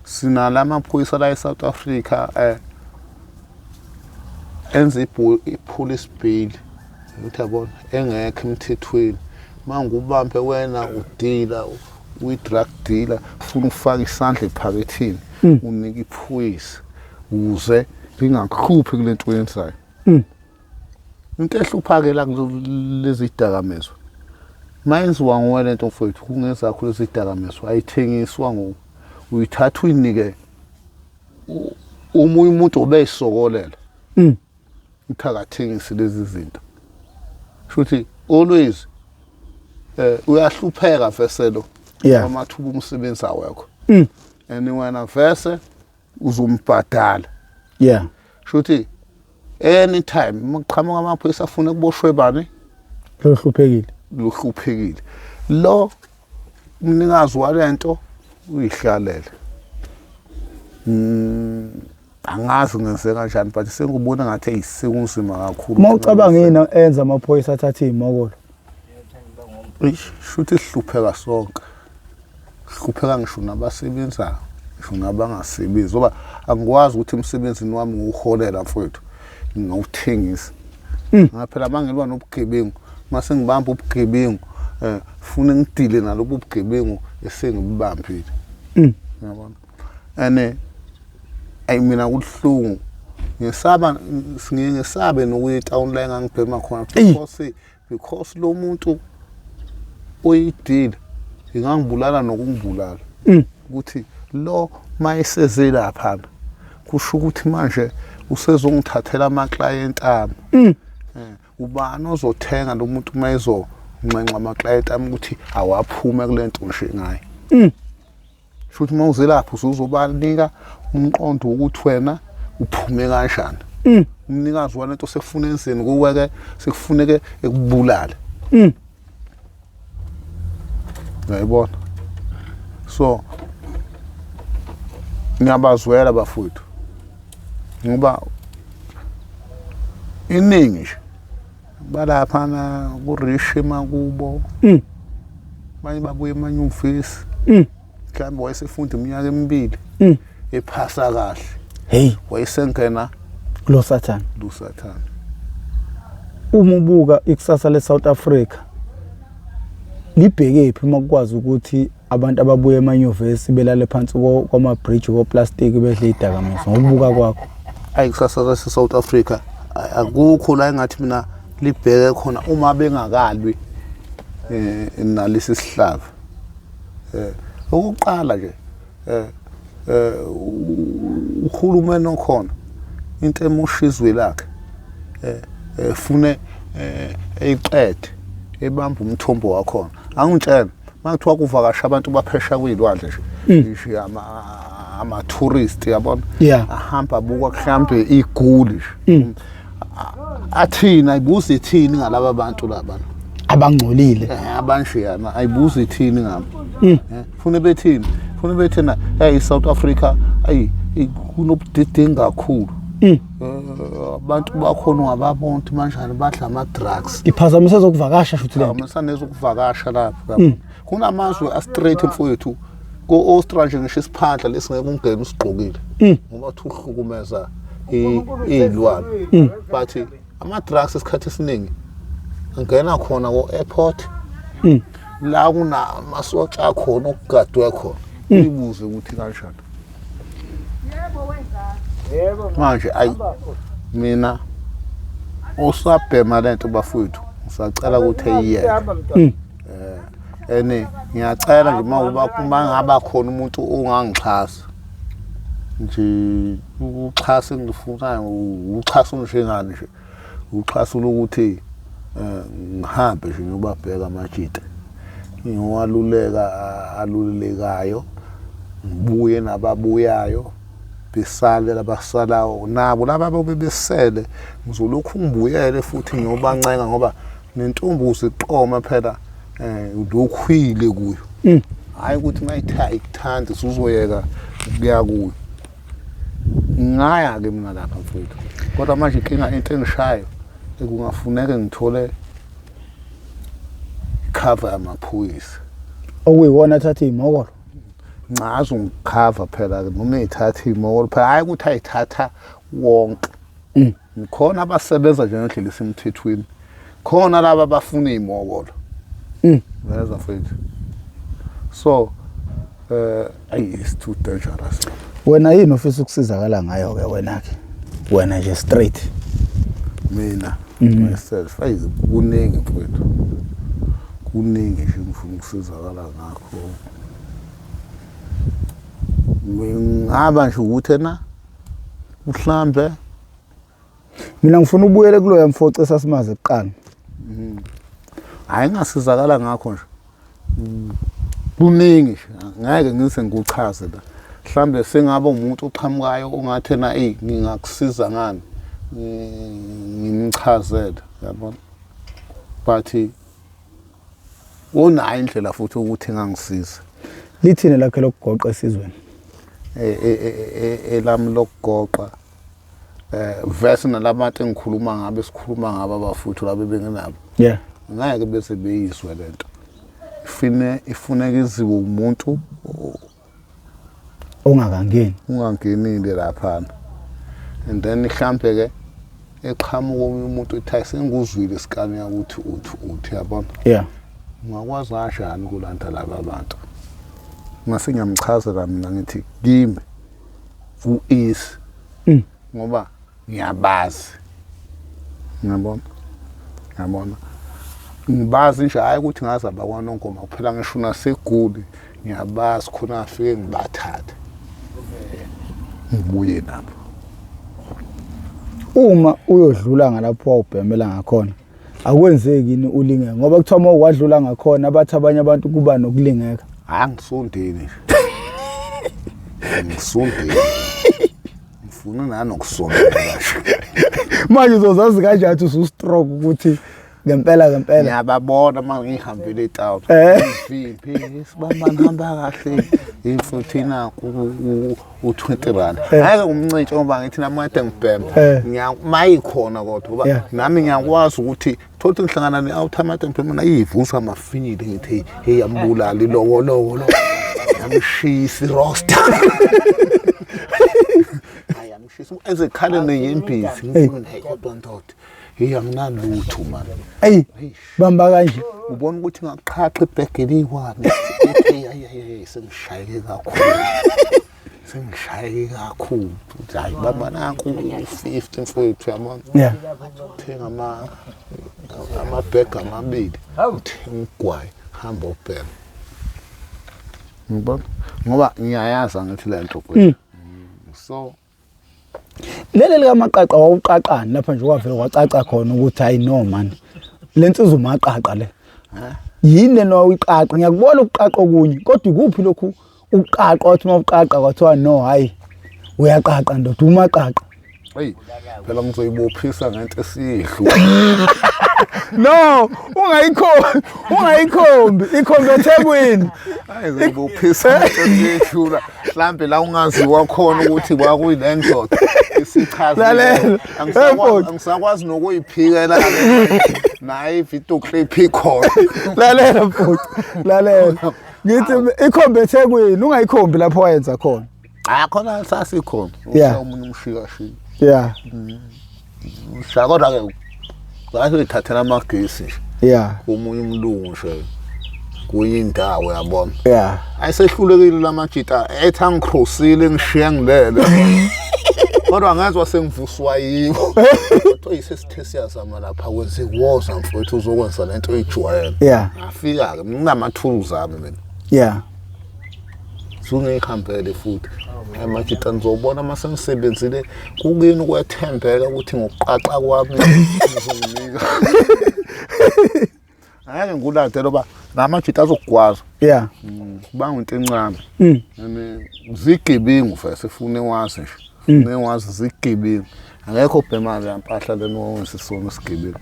sinala amaphoyisa la eSouth Africa enze i-police bail ukuthi yabona engekho emthethweni mangubambe wena udila uyi-drug dealer ufuna ufaka isandla ephaketheni unika iphoyisa uze lingakhuphi kule nto yenzayo into ehlupha-ke la lezi dakamizwa mayenziwa nguwe lento mfowethu kungezakho lezi dakamizwa ayithengiswa nguwe uyithatha uyinike omunye umuntu obeyisokolela uthi akathengisi lezi zinto futhi always uyahlupheka veselo amathuba umsebenzi awekho and wena vese uzombhadala futhi anytime maqhamuka amaphoyisa afuna kuboshwe bani lohluphekile lo umnikazi walento uyihlalele angazi ngenzeka kanjani but sengubona ngathi eyisekunzima kakhulu
mawucabanga yena enza amaphoyisa athatha izimokolo
futhi sihlupheka sonke sihlupheka ngisho nabasebenzayo ngisho nabangasebenzi ngoba angikwazi ukuthi emsebenzini wami ngiwuholela mfowethu ngawuthengisa ngaphela mangelwa nobugebengu mase ngibamba ubugebengu funa ngidile nalobu bugebengu esengibambile yabona ane mina kuhlungu ngisabe nokuya town la engangibhema khona because lo muntu oyidile ingangibulala nokungibulala ukuthi lo mayeseze lapha kusho ukuthi manje usezongithathela ama client ami ubani ozothenga lo muntu mayezonqenqa ama client ami ukuthi awaphume kule nto nje ngayo futhi mawuze lapho uzobanika umqondo ukuthi wena uphume kanjani umnikazi walento sekufuna enzeni kuweke sekufuneke ekubulala ngiyabona so ngiyabazwela bafowethu ngoba iningi nje balapha na kurishe makubo manje babuye emanyuvesi mhlawumbe wayesefunda iminyaka emibili ephasa kahle
hey
wayesengena
lo Satan uma ubuka ikusasa leSouth Africa libhekephi makwazi ukuthi abantu ababuye emanyuvesi belale phansi kwama bridge ko plastic bedle idakamizwa ngokubuka kwakho
ayikusasa leSouth Africa akukho la engathi mina libheke khona uma bengakalwi nalesi sihlava okuqala nje uhulumeni okhona into emoshizwe lakhe fune eyiqede ebamba umthombo wakhona angitshela makuthiwa kuvakasha abantu baphesha kwilwandle nje ama tourist yabona ahamba buka mhlambe iguli athina ayibuze ithini ngalaba bantu laba
abangcolile
abanshiyana ayibuze ithini ngabo fune bethina hey South Africa ayi kunobudedengu kakhulu abantu bakhona ungababona ukuthi manjani badla ama-drugs.
Iphazamise zokuvakasha shuthi le.
Iphazamise nezokuvakasha lapho. Kunamazwe a-straight mfowethu. Ko-Australia nje ngisho isiphandla lesingeke ungene usigqokile. Ngoba uthi uhlukumeza iy'lwane. But ama-drugs esikhathi esiningi angena khona ko-airport. La kunamasotsha akhona okugadwe khona. Uyibuze ukuthi kanjani. Manje ayi mina usabhema lento bafowethu ngisacela ukuthi eyiyeke. Ngiyacela nje uma ngaba khona umuntu ongangixhasa nje uxhasa engifunayo uxhasa njengani nje uxhasa ukuthi ngihambe nje ngiyobabheka amajita ngiyowaluleka alulekayo ngibuye nababuyayo besale labasalayo nabo laba bebesele ngizolokhu ngibuyele futhi ngiyobancenga ngoba nentombuzi iqoma phela udokhwile kuyo hayi ukuthi mayithanda uzoyeka ukuya kuyo ngaya ke mina lapha mfowethu kodwa manje inkinga into engishayo kungafuneka ngithole cover amaphoyisa
okuyiwona athatha imokolo
ncazo ngikhava phela noma ethatha imokolo phela hayi ukuthi ayithatha wonke khona abasebenza njengendlela esemthethweni khona laba abafuna imokolo Where's afraid? So, it's too dangerous.
Wena yini ofisa ukusizakala ngayo ke wena ke? Wena nje straight.
Mina myself kuningi mfowethu. Kuningi nje ngifuna ukusizakala ngakho. Ngaba nje ukuthi na uhlambe.
Mina ngifuna ubuyele kuloya mfoco esasimaze kuqala.
Hayi ngasizakala ngakho nje. Kuningi ngeke ngise ngikuchaze la. Mhlambe sengaba umuntu oqhamukayo ongathi na ngingakusiza ngani. Ngimchazele yabona. But unayo indlela futhi ukuthi ngangisiza.
Lithini lakhe lokugoqa esizweni?
Elami lokugoqa verse nalabantu engikhuluma ngabe sikhuluma ngaba abafuthu labe bengenabo.
Yeah.
Ngeke bese beyizwe lento. Ifuneka iziwe umuntu ungangenile lapha. And then mhlambe ke eqhamuka umuntu ethi senguzwile isikani ukuthi uthi yabona.
Yeah.
Ngakwazi kanjani kulanda laba abantu. Mase ngiyamchazela mina ngithi kimi is ngoba ngiyabazi. Ngiyabona. Ngibazi nje hayi ukuthi ngazi abakwaNongoma kuphela ngisho naseGoli ngiyabazi khona afike ngibathathe. Ngibuye nabo.
Uma uyodlula ngalapho wawubhemela ngakhona akwenzeki yini ulinge ngoba kuthiwa uma wadlula ngakhona abathi abanye abantu kuba nokulingeka.
Angisondeni. Ngisondeni. Ngifuna nanokusondela kasho.
Manje uzozazi kanjani ukuthi usustroke ukuthi ngempela
ngiyababona manje ngihambile eTown iviphi sibamba hamba kahle imfuthina u20 rand hayi umncintshe ngoba ngithi namade ngibhema mayikhona kodwa nami ngiyakwazi ukuthi thothi ngihlangana ne-automatic ngibhema iyivusa amafinyile ngithi hey yambulala iloko yamshisa iroster ayamshisa ezekhale neyembisi ngifuna kodwa ndoda anginalutho man.
Hey, bamba kanje.
Ubona ukuthi ngaqhaqha ibhegeli ikwami. Sengishayeke kakhulu. Hayi baba nanku 50 mfowethu yamona.
Yeah.
Thenga amabhega amabili. Uthenga ugwayi hamba ubhema. Ngibona ngoba ngiyayazi ngithi lento kwethu. So
leli likamaqaqa wawuqaqani lapha nje kwavela kwacaca khona ukuthi hayi no man lensizwe umaqaqa le yini lena uyiqaqa ngiyakubona ukuqaqa okunye kodwa ikuphi lokhu uqaqa wathi mawuqaqa kwathiwa no hayi uyaqaqa ndoda umaqaqa
hey phela ngizoyibophisa ngento esihlu
no ungayikhombi ikhombe eThekwini
hayi ngizoyibophisa ngento esihlu mhlambe la ungaziwa khona ukuthi kwakuyile ndoda sichaze angisakwazi nokuyiphikela naye ivideo clip ikhona.
Lalela mfowethu, lalela. Ngithi ikhombe eThekwini ungayikhombi lapho wayenza khona.
Khona sasikhona. Umuntu umshikashika.
Yeah.
Kodwa ke bayithathela amagesi.
Yeah.
Umunye umlungu nje. Kuyindawo yabona.
Yeah.
Ayisehlulekile lamajita ethi angicrossile ngishiya ngilele. Kodwa ngezwe sengivuswa yibo. Kodwa isesithe siyazama lapha kwenze woza mfowethu uzokwenza lento ejwayele.
Yeah.
Afika ke ngamathuluzi ami mina.
Yeah.
Sungihambele futhi. Amajita ngizobona mase ngisebenzile kukini kwethembeka ukuthi ngokuqaqa kwami ngizomnika. Ake ngulade loba namajita azokugwaza.
Yeah.
Kubanga into encane. Zigebingu mfethu sifune wazi nje. Newazi zigebingu. Angekho ubhemali yampahla leno sisona isigebingu.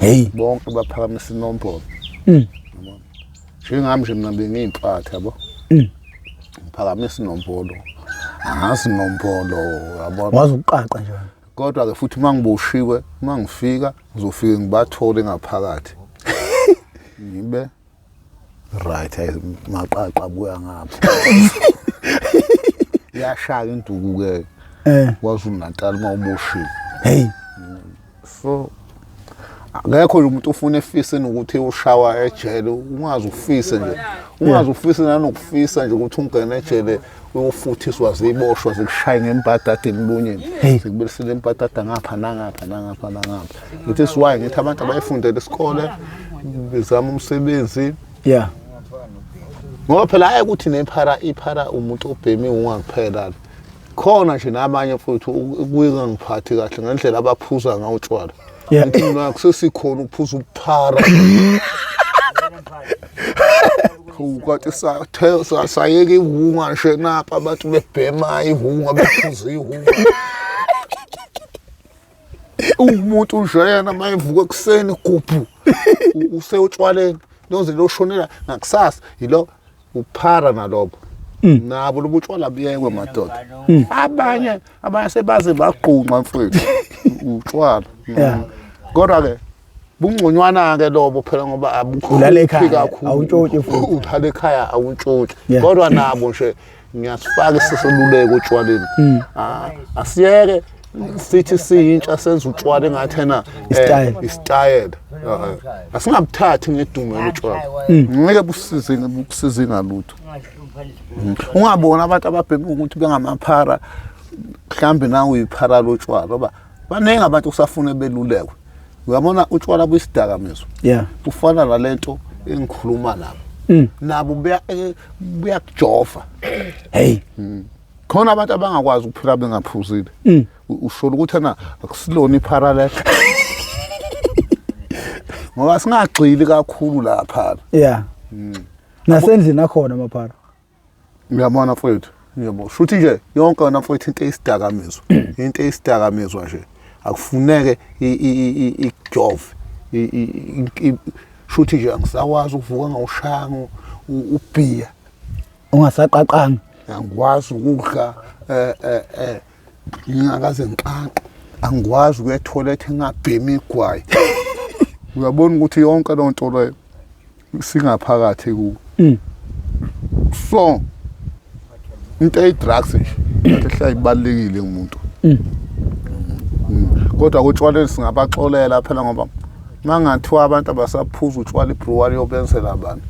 Hey.
Bonke baphakamisa inombolo. Yabona. Njengami nje mina bengiyimpatha yabo. Ngiphakamisa inombolo. Angazi inombolo yabona.
Wazi ukuqaqa nje.
Kodwa ke futhi mangiboshiwe, mangifika ngizofika ngibathole ngaphakathi. Ngibe right maqaqa buya ngapha. Yashaka induku ke. KwaZulu Natal mawuboshile.
Hey.
So akekho umuntu ufuna efise nokuthi ushawa ejele ungazi ufise nje. Ungazi ufise nanokufisa nje ukuthi ungene ejele uyofuthiswa ziboshwa zikushaya ngempatata emlonyeni. Sikubelisele empatata ngapha nangapha. Ngithi siwaye ngithi abantu abayifundele isikole bezama umsebenzi.
Yeah.
Ngoba phela hayi ukuthi iphara umuntu obhemi ungakuphela. Khona nje nabanye futhi ukuyika ngiphathi kahle ngendlela abaphuza ngawo utshwala. Ngithi mina kusesikhona ukuphuza uphara. Ukwathi sayeke ihunga nje napha abantu bebhema ihunga bephuza ihunga. Umuntu nje yena mayivuka ekseni gubhu usewutshwaleni noze loshonela ngakusasa yilo uphara nalobo. Nabo lobutshwala buyekwe madoda. Abanye sebaze baqhunqa mfowethu utshwala. Kodwa ke bungconywana ke lobo phela ngoba abukho
ekhaya awuntshotshi futhi.
Uhlala ekhaya awuntshotshi. Kodwa nabo nje ngiyasifaka isiseluleko utshwaleni. Asiyeke sithi siyintsha senza utshwala engathena istyle. Asingabuthathi ngedumela utshwala. Ngeke bukusize ngalutho. Ungabona abantu ababhema ukuthi bengamaphara mhlambe nawe uyiphara lotshwala ngoba baningi abantu usafuna belulekwe. Uyabona utshwala buyisidakamizo.
Yeah.
Ufana nalento engikhuluma nabo. Nabo buyakujova.
Hey.
Khona abantu abangakwazi ukuphila bengaphuzile. Ushola ukuthi na akusilona iphara lehle. Ngoba singagxili kakhulu lapha.
Yeah. Nasendlini akhona amaphara.
Ngiyabona mfowethu. Yebo. Shuthi nje yonke wena mfowethu into eyisidakamizwa. Into eyisidakamizwa nje. Akufuneke ijove. Shuthi nje angisakwazi ukuvuka ngawushango ubhiya.
Ungasaqaqanga.
Angikwazi ukudla ngingakaze ngiqaqe. Angikwazi ukuya etoilet ngabhemi igwayi. Uyabona ukuthi yonke le nto leyo singaphakathi ku. So into drugs nje ehlala ibalekile kumuntu. Kodwa utshwala singabaxolela phela ngoba mangathiwa abantu abasaphuza utshwala ibrewery yobenzela abantu.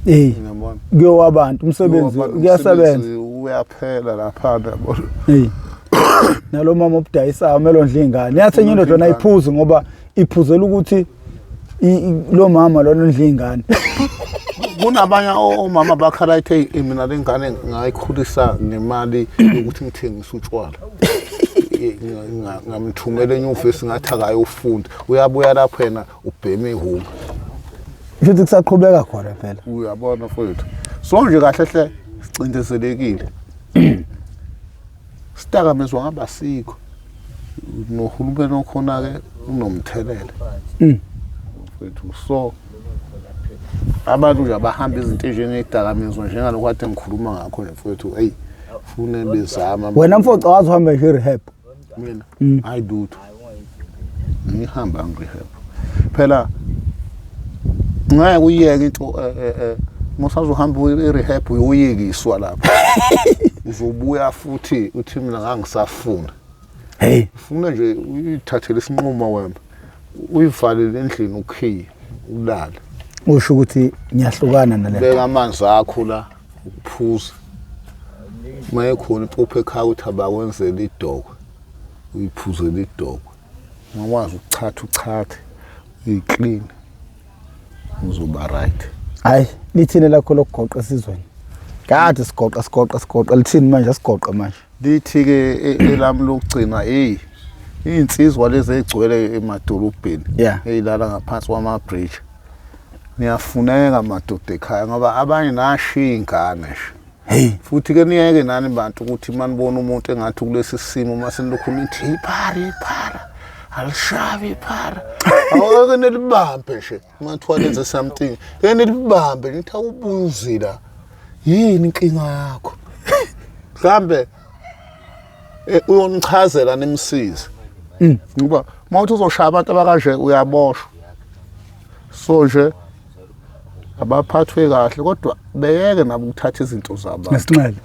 Ngiyabona.
Kuyo abantu umsebenzi uyasebenza.
Uyaphela lapha yabona.
Nalo mama obudayisa amelo ndle ingane. Yathi enye indoda ayiphuze ngoba iphuzela ukuthi lo mama lona ndle ingane.
Kunabanye omama bakhala ethe mina lengane ngayikhulisa nemali yokuthi ngithengise utshwala. Ngamthumela enyuvesi ngathi akayofunda. Uyabuya lapha yena ubheme ihunga.
Futhi kusaqhubeka khona phela.
Uyabona mfowethu. So nje kahle hle sicindezelekile. Sidakamizwa ngabasikho. Nohulumeni okhona ke unomthelela. Mfowethu so abantu nje abahamba izinto ezinjengezidakamizwa njengalokho kade ngikhuluma ngakho nje mfowethu hey fune bezama.
Wena mfowethu awazi uhamba e-rehab.
mina ayidutho ngihamba ngirehab phela ngeke uyeke into mosazohamba irehab uyekiswa lapha uzobuya futhi uthi mina ngangisafuna
hey
ufuna nje uyithathele isinqumo wena uyivalele endlini ukhiye ulala
usho ukuthi ngiyahlukana nale
beka amanzi akho la ukuphuza maye khona impupho ekhaya uthi abakwenzela idokwe uyiphuzela idokwe ngakwazi ukuchatha uyiclean uzoba right
hayi lithini lakho lokugoqa esizweni kade sigoqa lithini manje sigoqa manje
lithi ke elami lokugcina insizwa lezi egcwele emadolobheni eyilala ngaphansi kwama bridge niyafuneka madoda ekhaya ngoba abanye nashiya ingane nje futhi ke niyeke nani bantu ukuthi manibona umuntu engathi kulesi simo mase nilokhu nithi iphara alishavi iphara awake nelibambe nje mathiwa lenze something ke nelibambe nithi awubuzila yini inkinga yakho mhlambe uyonichazela nemsizi ngoba mawuthi uzoshaya abantu abakanje uyaboshwa so nje abaphathwe kahle kodwa beyeke nabo ukuthatha izinto zabo nesinxele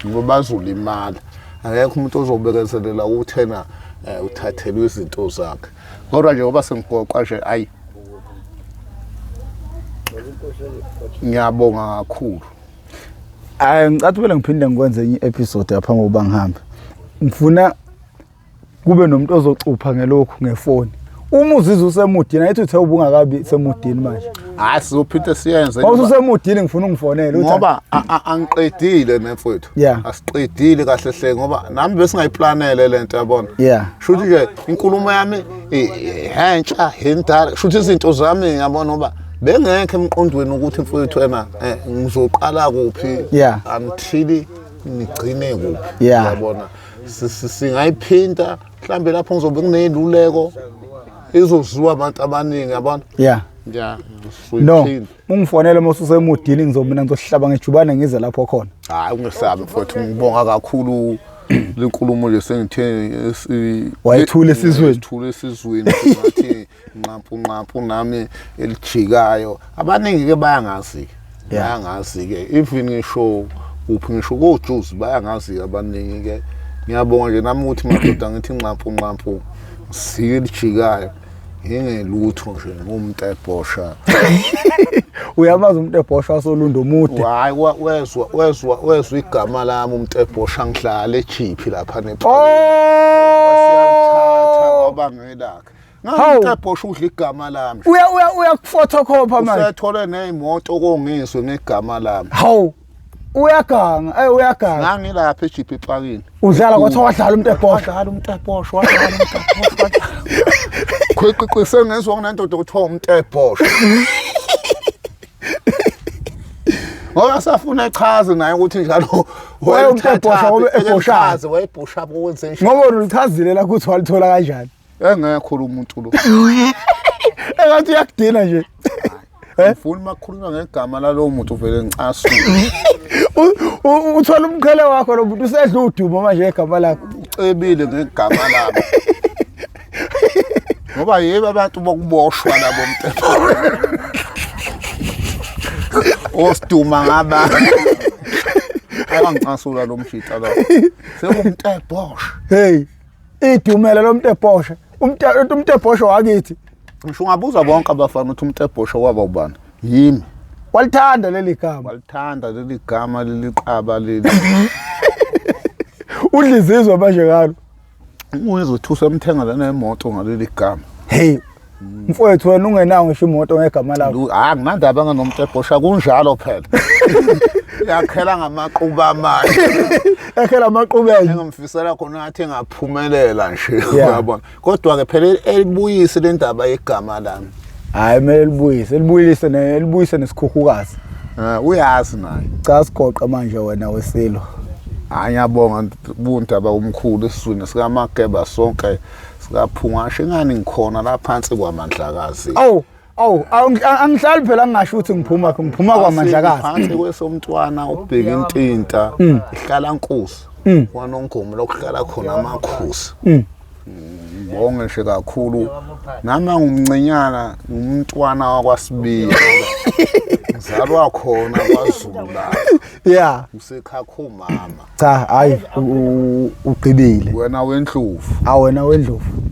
ngoba bazolimala akekho umuntu ozobekezelela ukuthena uthathelwe izinto zakhe kodwa nje ngoba sengigoqa nje ayi ngiyabonga kakhulu
ngicathulela ngiphinde ngikwenze enye episode lapha ngoba ngihambe ngifuna kube nomuntu ozocupha ngelokhu ngefoni uma uzizwe usemudini ayithi uthe ubungakabi semudini manje
hayi sizophinde siyenze
ngoba usemudini ngifuna ungifonele
ngoba angiqedile nemfowethu asiqedile kahle hle ngoba nami besingayiplanele lento yabona shuthi nje inkulumo yami hentsha hentala shuthi izinto zami ngiyabona ngoba bengekho emqondweni ukuthi mfowethu wena ngizoqala kuphi until ngigcine kuphi yabona singayiphinda mhlambe lapho ngizobe kuneluleko izoziwa abantu abaningi yabona
no ungifonele mase usemudini ngizomina ngizohlaba ngejubane ngize lapho khona
hayi ungesabe mfowethu ngibonga kakhulu lenkulumo nje sengithe
wayethule esizweni
ngathi nqampu nami elijikayo abaningi ke bayangazi ke even ngisho uphi ngisho kojuice bayangazi abaningi ke ngiyabonga nje nami ukuthi madoda ngithi nqampu siyelijikayo ngingelutho nje ngumuntu ebhosha
uyamazi umuntu ebhosha wasolunda umude
hayi wezwa igama lami umuntu ebhosha ngihlala echipi lapha
wasiyalithatha
ngoba ngelakhe umuntu ebhosha udla igama lami
uyakuphotocopha manje
usethole nezimoto kongiswe ngegama lami
hawu uyaganga uyaganga
ngangilapha echipi epakini
udlala kwathi wadlala umuntu ebhosha
wadlala kwiqiqi sengezwa ngendoda kuthiwa umuntu ebhosha ngoba safuna echaze naye ukuthi njalo
wayebhosha ngoba ebhoshazi
wayebhosha ukwenze nje
ngoba ulichazile la ukuthi walithola kanjani
engekho umuntu lo
engathi uyakudina nje
ufuna makhuluma ngegama lalo muntu uvele ngicasu
uthola umqhele wakho lo muntu usedla udumo manje egama lakho
ucebile ngegama labo ngoba yebo abantu bokuboshwa labo mthetho osiduma ngaba ayangicasula lo mshita la sekumuntu ebhosha
hey idumela lo muntu ebhosha umuntu ebhosha wakithi
ngisho ngabuza bonke abafana ukuthi umuntu ebhosha waba ubani yimi
walithanda leli
gama leliqaba leli
udlizizwa manje ngalo
uyezothusa emthengela nemoto ngaleli gama
hey mfowethu wena ungenawo ngisho imoto ngegama lakho
nginandaba ngenomuntu ebhosha kunjalo phela yakhela ngamaquba manje
yakhela amaquba
engimfisela khona ngathi engaphumelela nje uyabona kodwa ke phela elibuyise le ndaba yegama lami
hayi mele libuyise nesikhukukazi
uyazi naye
cha sigoqa manje wena wesilo
ngiyabonga bundaba omkhulu esizweni sikaMageba sonke sikaphungashe ngani ngikhona la phansi kwamandlakazi
angihlali phela ngingasho ukuthi ngiphuma kwamandlakazi
phansi kwesomntwana ubheka intinta ihlala Nkosi kwaNongoma lokuhlala khona amakhosi ngibonge nje kakhulu nami ngumncinyana umntwana wakwaSibiya ngizalwa khona kwaZulu la usekhakho mama
cha hayi ugqibile
wena wendlovu
wena wendlovu